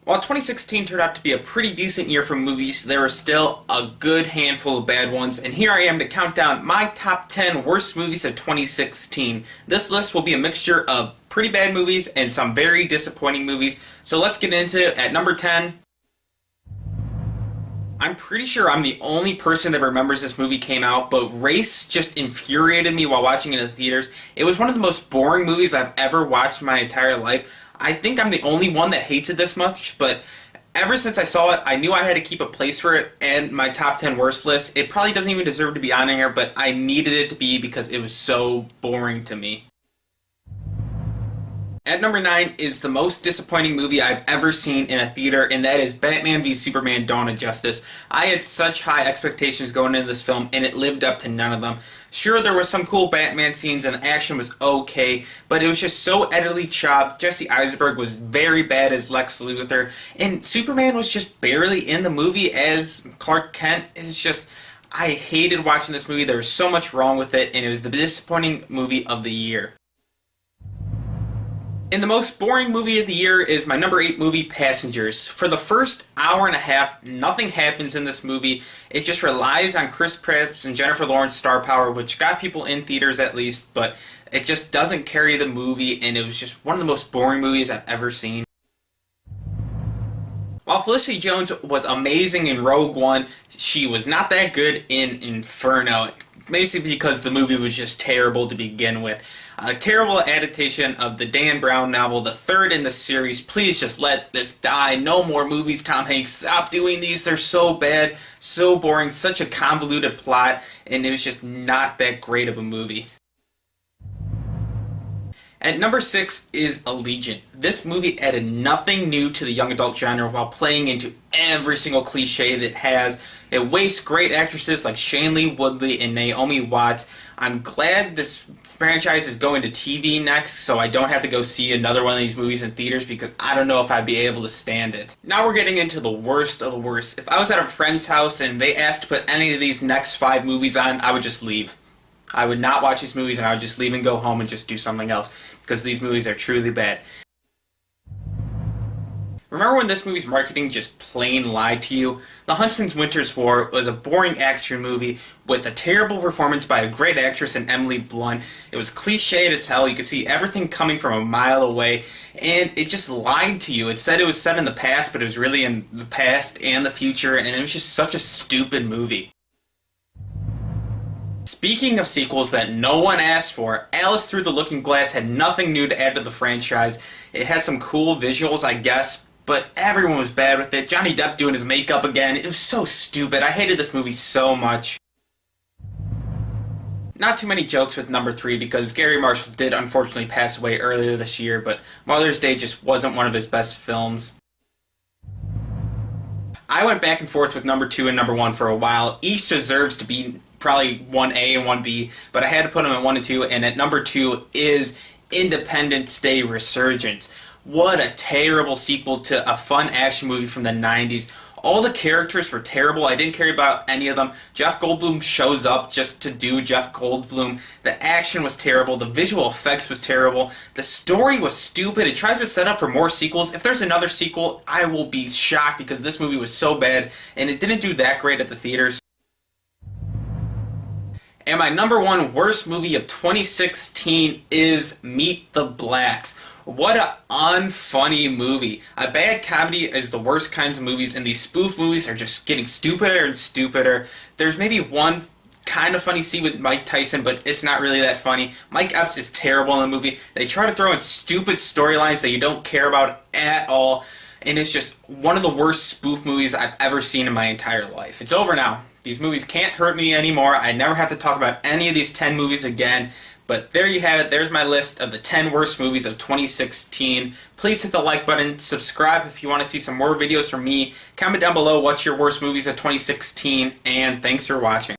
While 2016 turned out to be a pretty decent year for movies, there were still a good handful of bad ones, and here I am to count down my top 10 worst movies of 2016. This list will be a mixture of pretty bad movies and some very disappointing movies, so let's get into it. At number 10, I'm pretty sure I'm the only person that remembers this movie came out, but Race just infuriated me while watching it in the theaters. It was one of the most boring movies I've ever watched in my entire life. I think I'm the only one that hates it this much, but ever since I saw it, I knew I had to keep a place for it in my top 10 worst list. It probably doesn't even deserve to be on here, but I needed it to be because it was so boring to me. At number 9 is the most disappointing movie I've ever seen in a theater, and that is Batman v Superman: Dawn of Justice. I had such high expectations going into this film, and it lived up to none of them. Sure, there were some cool Batman scenes, and the action was okay, but it was just so utterly chopped. Jesse Eisenberg was very bad as Lex Luthor, and Superman was just barely in the movie as Clark Kent. It's just, I hated watching this movie. There was so much wrong with it, and it was the disappointing movie of the year. And the most boring movie of the year is my number 8 movie, Passengers. For the first hour and a half, nothing happens in this movie. It just relies on Chris Pratt's and Jennifer Lawrence star power, which got people in theaters at least, but it just doesn't carry the movie, and it was just one of the most boring movies I've ever seen. While Felicity Jones was amazing in Rogue One, she was not that good in Inferno, basically because the movie was just terrible to begin with. A terrible adaptation of the Dan Brown novel, the third in the series. Please just let this die. No more movies, Tom Hanks. Stop doing these. They're so bad, so boring, such a convoluted plot, and it was just not that great of a movie. At number 6 is Allegiant. This movie added nothing new to the young adult genre while playing into every single cliche that it has. It wastes great actresses like Shailene Woodley and Naomi Watts. I'm glad this franchise is going to TV next, so I don't have to go see another one of these movies in theaters because I don't know if I'd be able to stand it. Now we're getting into the worst of the worst. If I was at a friend's house and they asked to put any of these next 5 movies on, I would just leave. I would not watch these movies, and I would just leave and go home and just do something else because these movies are truly bad. Remember when this movie's marketing just plain lied to you? The Huntsman's Winter's War was a boring action movie with a terrible performance by a great actress in Emily Blunt. It was cliched as hell. You could see everything coming from a mile away, and it just lied to you. It said it was set in the past, but it was really in the past and the future, and it was just such a stupid movie. Speaking of sequels that no one asked for, Alice Through the Looking Glass had nothing new to add to the franchise. It had some cool visuals, I guess, but everyone was bad with it. Johnny Depp doing his makeup again. It was so stupid. I hated this movie so much. Not too many jokes with number 3 because Gary Marshall did unfortunately pass away earlier this year, but Mother's Day just wasn't one of his best films. I went back and forth with number 2 and number 1 for a while. Each deserves to be probably 1A and 1B, but I had to put them at 1 and 2, and at number 2 is Independence Day: Resurgence. What a terrible sequel to a fun action movie from the 90s. All the characters were terrible. I didn't care about any of them. Jeff Goldblum shows up just to do Jeff Goldblum. The action was terrible. The visual effects was terrible. The story was stupid. It tries to set up for more sequels. If there's another sequel, I will be shocked because this movie was so bad and it didn't do that great at the theaters. And my number 1 worst movie of 2016 is Meet the Blacks. What a unfunny movie. A bad comedy is the worst kinds of movies, and these spoof movies are just getting stupider and stupider. There's maybe one kind of funny scene with Mike Tyson, but it's not really that funny. Mike Epps is terrible in the movie. They try to throw in stupid storylines that you don't care about at all, and it's just one of the worst spoof movies I've ever seen in my entire life. It's over now. These movies can't hurt me anymore. I never have to talk about any of these 10 movies again. But there you have it. There's my list of the 10 worst movies of 2016. Please hit the like button. Subscribe if you want to see some more videos from me. Comment down below what's your worst movies of 2016. And thanks for watching.